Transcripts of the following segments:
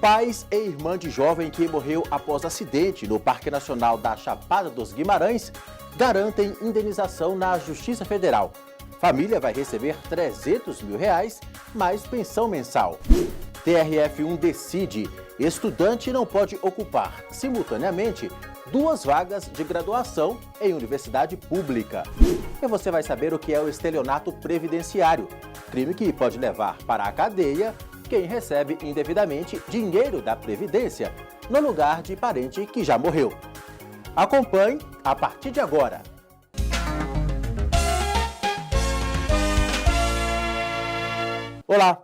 Pais e irmã de jovem que morreu após acidente no Parque Nacional da Chapada dos Guimarães garantem indenização na Justiça Federal. Família vai receber R$300 mil mais pensão mensal. TRF1 decide: estudante não pode ocupar simultaneamente 2 vagas de graduação em universidade pública. E você vai saber o que é o estelionato previdenciário, crime que pode levar para a cadeia quem recebe indevidamente dinheiro da Previdência no lugar de parente que já morreu. Acompanhe a partir de agora. Olá!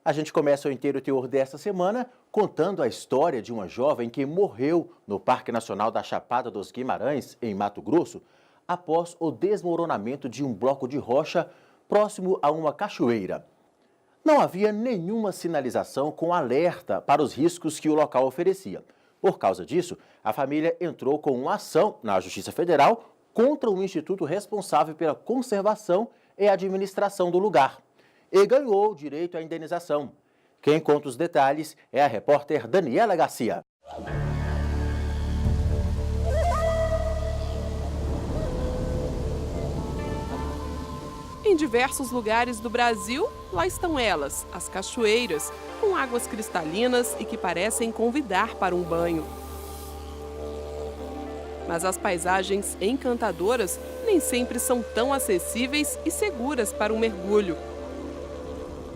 A gente começa o Inteiro Teor desta semana contando a história de uma jovem que morreu no Parque Nacional da Chapada dos Guimarães, em Mato Grosso, após o desmoronamento de um bloco de rocha próximo a uma cachoeira. Não havia nenhuma sinalização com alerta para os riscos que o local oferecia. Por causa disso, a família entrou com uma ação na Justiça Federal contra o instituto responsável pela conservação e administração do lugar e ganhou o direito à indenização. Quem conta os detalhes é a repórter Daniela Garcia. Em diversos lugares do Brasil, lá estão elas, as cachoeiras, com águas cristalinas e que parecem convidar para um banho. Mas as paisagens encantadoras nem sempre são tão acessíveis e seguras para um mergulho.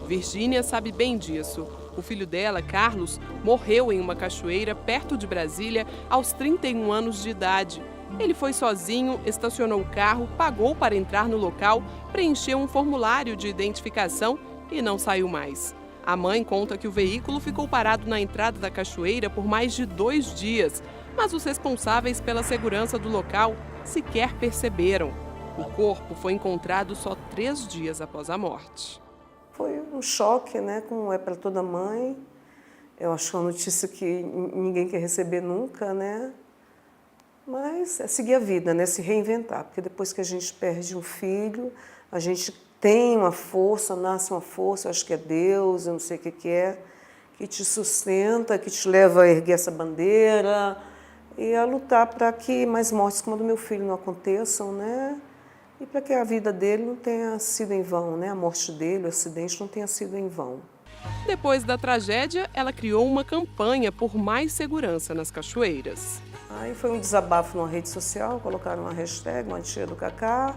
Virgínia sabe bem disso. O filho dela, Carlos, morreu em uma cachoeira perto de Brasília aos 31 anos de idade. Ele foi sozinho, estacionou o carro, pagou para entrar no local, preencheu um formulário de identificação e não saiu mais. A mãe conta que o veículo ficou parado na entrada da cachoeira por mais de 2 dias, mas os responsáveis pela segurança do local sequer perceberam. O corpo foi encontrado só 3 dias após a morte. Foi um choque, né, como é para toda mãe. Eu acho que é uma notícia que ninguém quer receber nunca, né? Mas é seguir a vida, né? Se reinventar, porque depois que a gente perde um filho, a gente tem uma força, nasce uma força, acho que é Deus, eu não sei o que é, que te sustenta, que te leva a erguer essa bandeira e a lutar para que mais mortes como a do meu filho não aconteçam, né? E para que a vida dele não tenha sido em vão, né? A morte dele, o acidente não tenha sido em vão. Depois da tragédia, ela criou uma campanha por mais segurança nas cachoeiras. Aí foi um desabafo numa rede social, colocaram uma hashtag, uma tia do Cacá,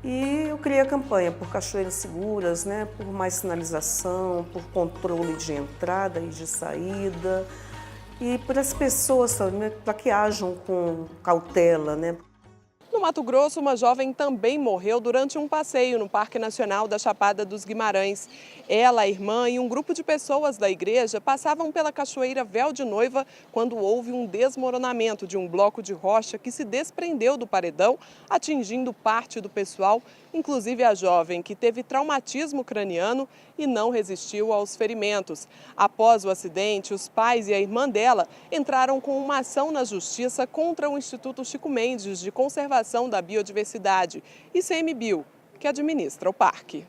e eu criei a campanha por cachoeiras seguras, né, por mais sinalização, por controle de entrada e de saída, e para as pessoas também, para que ajam com cautela, né. No Mato Grosso, uma jovem também morreu durante um passeio no Parque Nacional da Chapada dos Guimarães. Ela, a irmã e um grupo de pessoas da igreja passavam pela cachoeira Véu de Noiva quando houve um desmoronamento de um bloco de rocha que se desprendeu do paredão, atingindo parte do pessoal, inclusive a jovem, que teve traumatismo craniano e não resistiu aos ferimentos. Após o acidente, os pais e a irmã dela entraram com uma ação na justiça contra o Instituto Chico Mendes de Conservação da Biodiversidade, ICMBio, que administra o parque.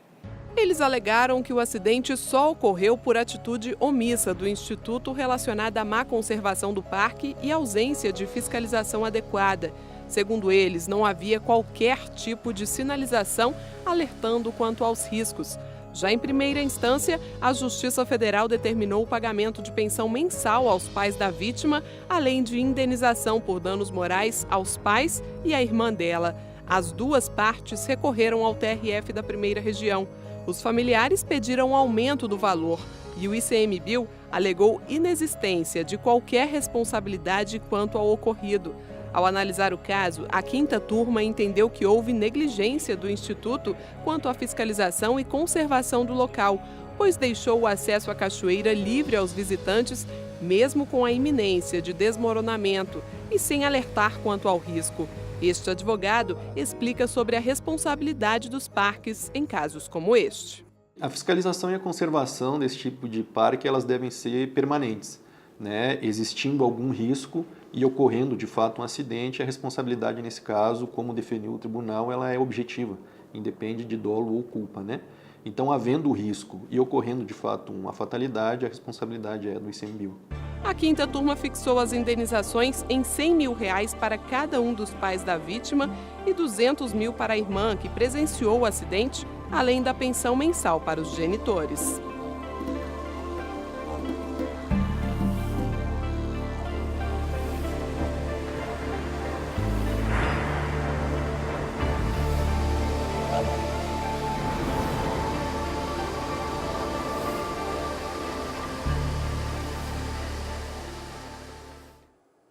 Eles alegaram que o acidente só ocorreu por atitude omissa do Instituto relacionada à má conservação do parque e ausência de fiscalização adequada. Segundo eles, não havia qualquer tipo de sinalização alertando quanto aos riscos. Já em primeira instância, a Justiça Federal determinou o pagamento de pensão mensal aos pais da vítima, além de indenização por danos morais aos pais e à irmã dela. As 2 partes recorreram ao TRF da Primeira Região. Os familiares pediram aumento do valor e o ICMBio alegou inexistência de qualquer responsabilidade quanto ao ocorrido. Ao analisar o caso, a 5ª turma entendeu que houve negligência do Instituto quanto à fiscalização e conservação do local, pois deixou o acesso à cachoeira livre aos visitantes, mesmo com a iminência de desmoronamento e sem alertar quanto ao risco. Este advogado explica sobre a responsabilidade dos parques em casos como este. A fiscalização e a conservação desse tipo de parque, elas devem ser permanentes, né? Existindo algum risco e ocorrendo de fato um acidente, a responsabilidade nesse caso, como definiu o tribunal, ela é objetiva, independe de dolo ou culpa, né? Então, havendo o risco e ocorrendo, de fato, uma fatalidade, a responsabilidade é do ICMBio. A quinta turma fixou as indenizações em R$100 mil para cada um dos pais da vítima e R$200 mil para a irmã que presenciou o acidente, além da pensão mensal para os genitores.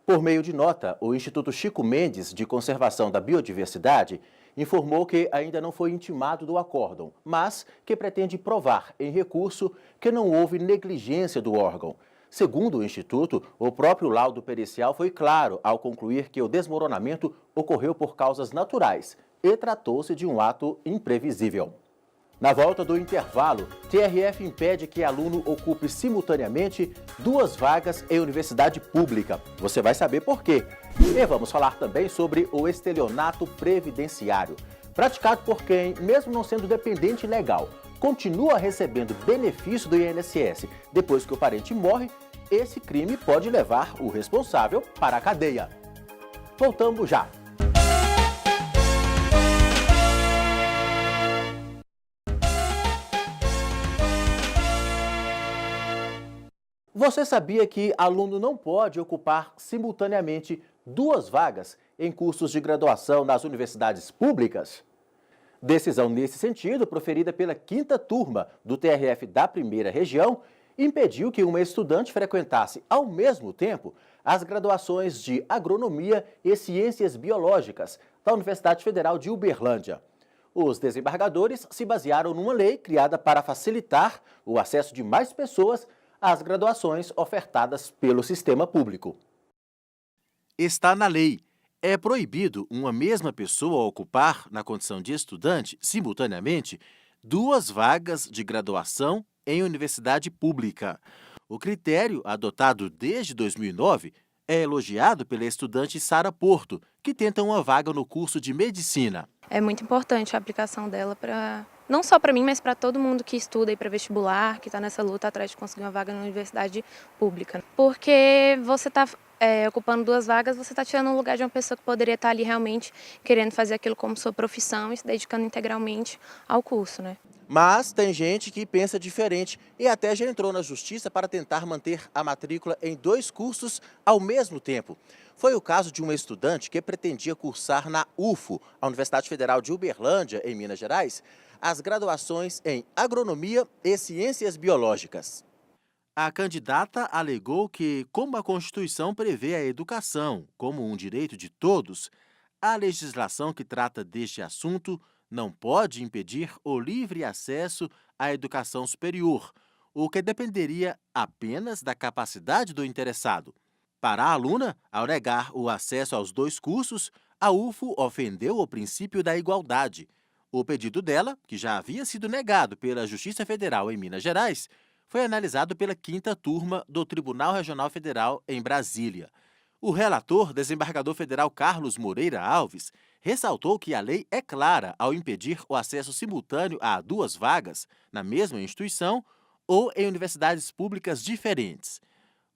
Por meio de nota, o Instituto Chico Mendes de Conservação da Biodiversidade informou que ainda não foi intimado do acórdão, mas que pretende provar em recurso que não houve negligência do órgão. Segundo o Instituto, o próprio laudo pericial foi claro ao concluir que o desmoronamento ocorreu por causas naturais e tratou-se de um ato imprevisível. Na volta do intervalo, TRF impede que aluno ocupe simultaneamente 2 vagas em universidade pública. Você vai saber por quê. E vamos falar também sobre o estelionato previdenciário, praticado por quem, mesmo não sendo dependente legal, continua recebendo benefício do INSS depois que o parente morre. Esse crime pode levar o responsável para a cadeia. Voltamos já. Você sabia que aluno não pode ocupar simultaneamente 2 vagas em cursos de graduação nas universidades públicas? Decisão nesse sentido, proferida pela 5ª turma do TRF da Primeira Região, impediu que uma estudante frequentasse ao mesmo tempo as graduações de Agronomia e Ciências Biológicas da Universidade Federal de Uberlândia. Os desembargadores se basearam numa lei criada para facilitar o acesso de mais pessoas às graduações ofertadas pelo sistema público. Está na lei. É proibido uma mesma pessoa ocupar, na condição de estudante, simultaneamente, 2 vagas de graduação em universidade pública. O critério, adotado desde 2009, é elogiado pela estudante Sara Porto, que tenta uma vaga no curso de medicina. É muito importante a aplicação dela não só para mim, mas para todo mundo que estuda e para vestibular, que está nessa luta atrás de conseguir uma vaga na universidade pública. Porque você está ocupando 2 vagas, você está tirando um lugar de uma pessoa que poderia estar ali realmente querendo fazer aquilo como sua profissão e se dedicando integralmente ao curso, né? Mas tem gente que pensa diferente e até já entrou na justiça para tentar manter a matrícula em 2 cursos ao mesmo tempo. Foi o caso de uma estudante que pretendia cursar na UFO, a Universidade Federal de Uberlândia, em Minas Gerais, as graduações em Agronomia e Ciências Biológicas. A candidata alegou que, como a Constituição prevê a educação como um direito de todos, a legislação que trata deste assunto não pode impedir o livre acesso à educação superior, o que dependeria apenas da capacidade do interessado. Para a aluna, ao negar o acesso aos 2 cursos, a UFO ofendeu o princípio da igualdade. O pedido dela, que já havia sido negado pela Justiça Federal em Minas Gerais, foi analisado pela 5ª turma do Tribunal Regional Federal em Brasília. O relator, desembargador federal Carlos Moreira Alves, ressaltou que a lei é clara ao impedir o acesso simultâneo a 2 vagas na mesma instituição ou em universidades públicas diferentes.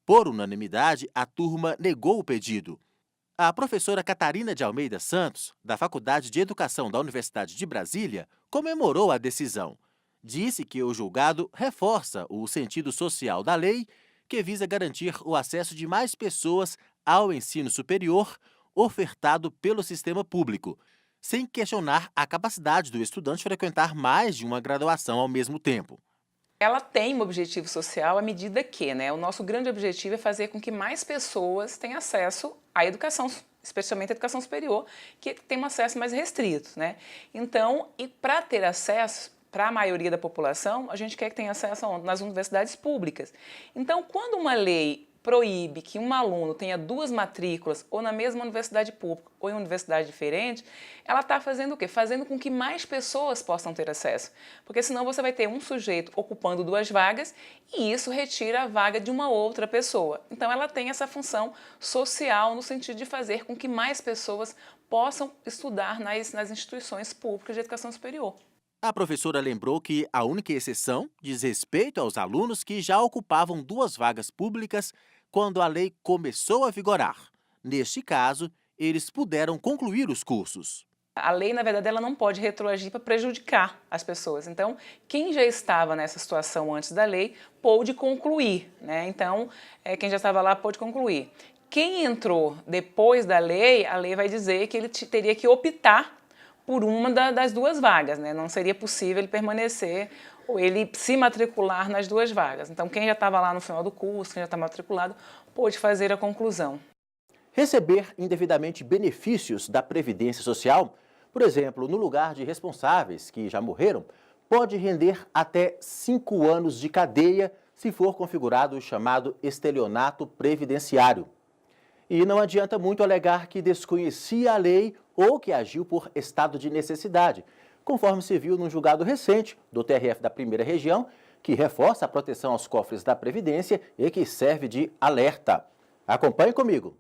Por unanimidade, a turma negou o pedido. A professora Catarina de Almeida Santos, da Faculdade de Educação da Universidade de Brasília, comemorou a decisão. Disse que o julgado reforça o sentido social da lei, que visa garantir o acesso de mais pessoas ao ensino superior ofertado pelo sistema público, sem questionar a capacidade do estudante frequentar mais de uma graduação ao mesmo tempo. Ela tem um objetivo social à medida que, o nosso grande objetivo é fazer com que mais pessoas tenham acesso à educação, especialmente à educação superior, que tem um acesso mais restrito, Então, e para ter acesso, para a maioria da população, a gente quer que tenha acesso nas universidades públicas. Então, quando uma lei proíbe que um aluno tenha 2 matrículas ou na mesma universidade pública ou em universidade diferente, ela está fazendo o quê? Fazendo com que mais pessoas possam ter acesso. Porque senão você vai ter um sujeito ocupando 2 vagas e isso retira a vaga de uma outra pessoa. Então ela tem essa função social no sentido de fazer com que mais pessoas possam estudar nas instituições públicas de educação superior. A professora lembrou que a única exceção diz respeito aos alunos que já ocupavam 2 vagas públicas quando a lei começou a vigorar. Neste caso, eles puderam concluir os cursos. A lei, na verdade, ela não pode retroagir para prejudicar as pessoas. Então, quem já estava nessa situação antes da lei pôde concluir, né? Então, quem já estava lá pôde concluir. Quem entrou depois da lei, a lei vai dizer que ele teria que optar por uma das 2 vagas, né? Não seria possível ele permanecer ou ele se matricular nas 2 vagas. Então, quem já estava lá no final do curso, quem já está matriculado, pôde fazer a conclusão. Receber indevidamente benefícios da Previdência Social, por exemplo, no lugar de responsáveis que já morreram, pode render até 5 anos de cadeia se for configurado o chamado estelionato previdenciário. E não adianta muito alegar que desconhecia a lei ou que agiu por estado de necessidade, conforme se viu num julgado recente do TRF da Primeira Região, que reforça a proteção aos cofres da Previdência e que serve de alerta. Acompanhe comigo.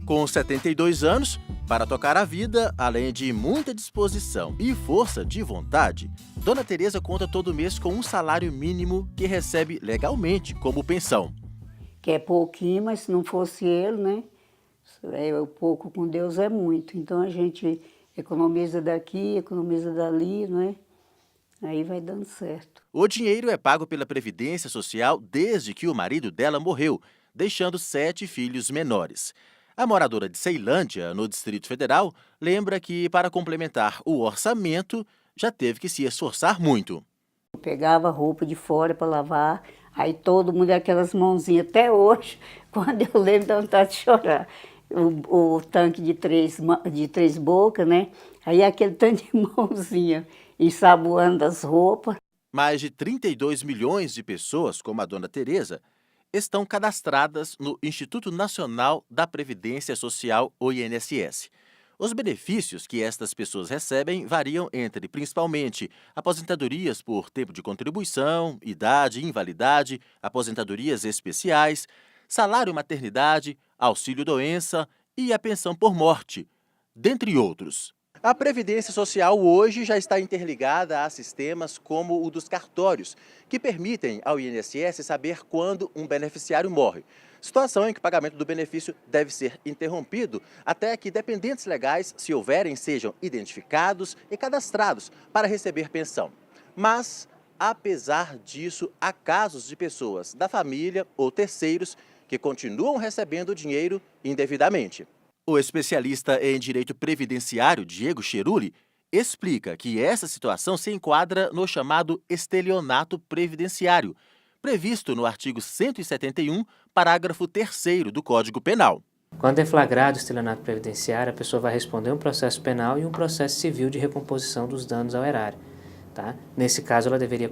Com 72 anos, para tocar a vida, além de muita disposição e força de vontade, Dona Tereza conta todo mês com um salário mínimo que recebe legalmente como pensão. Que é pouquinho, mas se não fosse ele, né? O pouco com Deus é muito. Então a gente economiza daqui, economiza dali, não é? Aí vai dando certo. O dinheiro é pago pela Previdência Social desde que o marido dela morreu, deixando 7 filhos menores. A moradora de Ceilândia, no Distrito Federal, lembra que, para complementar o orçamento, já teve que se esforçar muito. Eu pegava roupa de fora para lavar, aí todo mundo aquelas mãozinhas, até hoje, quando eu lembro, dá vontade de chorar. O tanque de três bocas, né? Aí aquele tanto de mãozinha ensaboando as roupas. Mais de 32 milhões de pessoas, como a Dona Tereza, estão cadastradas no Instituto Nacional da Previdência Social, o INSS. Os benefícios que estas pessoas recebem variam entre, principalmente, aposentadorias por tempo de contribuição, idade e invalidade, aposentadorias especiais, salário maternidade, auxílio-doença e a pensão por morte, dentre outros. A Previdência Social hoje já está interligada a sistemas como o dos cartórios, que permitem ao INSS saber quando um beneficiário morre. Situação em que o pagamento do benefício deve ser interrompido até que dependentes legais, se houverem, sejam identificados e cadastrados para receber pensão. Mas, apesar disso, há casos de pessoas da família ou terceiros que continuam recebendo dinheiro indevidamente. O especialista em direito previdenciário, Diego Cheruli, explica que essa situação se enquadra no chamado estelionato previdenciário, previsto no artigo 171, parágrafo 3º do Código Penal. Quando é flagrado o estelionato previdenciário, a pessoa vai responder um processo penal e um processo civil de recomposição dos danos ao erário. Tá? Nesse caso, ela deve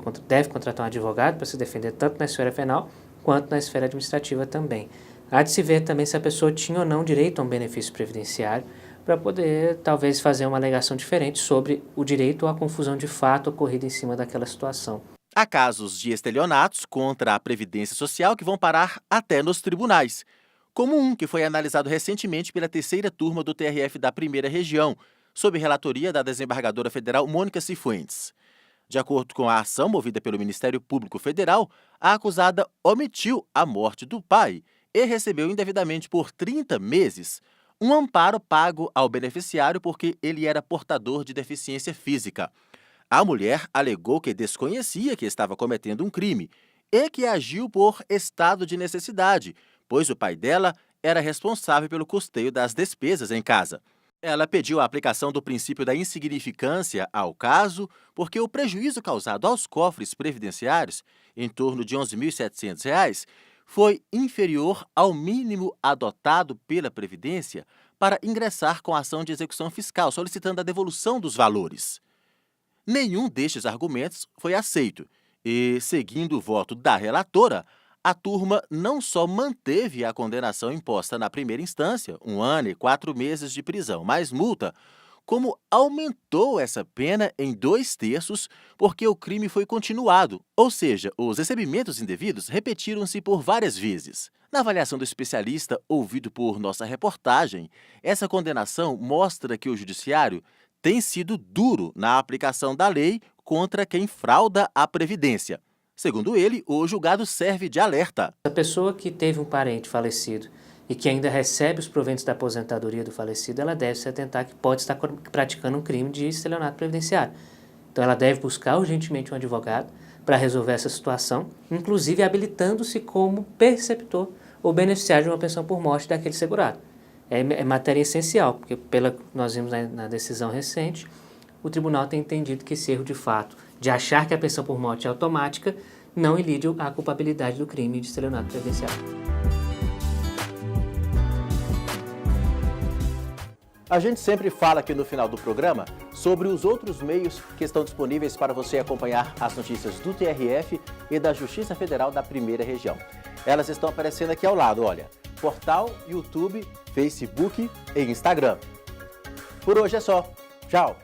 contratar um advogado para se defender tanto na esfera penal quanto na esfera administrativa também. Há de se ver também se a pessoa tinha ou não direito a um benefício previdenciário para poder, talvez, fazer uma alegação diferente sobre o direito ou a confusão de fato ocorrida em cima daquela situação. Há casos de estelionatos contra a Previdência Social que vão parar até nos tribunais, como um que foi analisado recentemente pela 3ª turma do TRF da Primeira Região, sob relatoria da desembargadora federal Mônica Cifuentes. De acordo com a ação movida pelo Ministério Público Federal, a acusada omitiu a morte do pai e recebeu indevidamente por 30 meses um amparo pago ao beneficiário porque ele era portador de deficiência física. A mulher alegou que desconhecia que estava cometendo um crime e que agiu por estado de necessidade, pois o pai dela era responsável pelo custeio das despesas em casa. Ela pediu a aplicação do princípio da insignificância ao caso porque o prejuízo causado aos cofres previdenciários, em torno de R$ 11.700, foi inferior ao mínimo adotado pela Previdência para ingressar com a ação de execução fiscal, solicitando a devolução dos valores. Nenhum destes argumentos foi aceito e, seguindo o voto da relatora, a turma não só manteve a condenação imposta na primeira instância, 1 ano e 4 meses de prisão mais multa, como aumentou essa pena em 2/3 porque o crime foi continuado, ou seja, os recebimentos indevidos repetiram-se por várias vezes. Na avaliação do especialista ouvido por nossa reportagem, essa condenação mostra que o judiciário tem sido duro na aplicação da lei contra quem frauda a Previdência. Segundo ele, o julgado serve de alerta. A pessoa que teve um parente falecido e que ainda recebe os proventos da aposentadoria do falecido, ela deve se atentar que pode estar praticando um crime de estelionato previdenciário. Então ela deve buscar urgentemente um advogado para resolver essa situação, inclusive habilitando-se como perceptor ou beneficiário de uma pensão por morte daquele segurado. É matéria essencial, porque nós vimos na decisão recente, o tribunal tem entendido que esse erro de fato, de achar que a pensão por morte é automática, não ilide a culpabilidade do crime de estelionato previdenciário. A gente sempre fala aqui no final do programa sobre os outros meios que estão disponíveis para você acompanhar as notícias do TRF e da Justiça Federal da Primeira Região. Elas estão aparecendo aqui ao lado, olha, portal, YouTube, Facebook e Instagram. Por hoje é só. Tchau!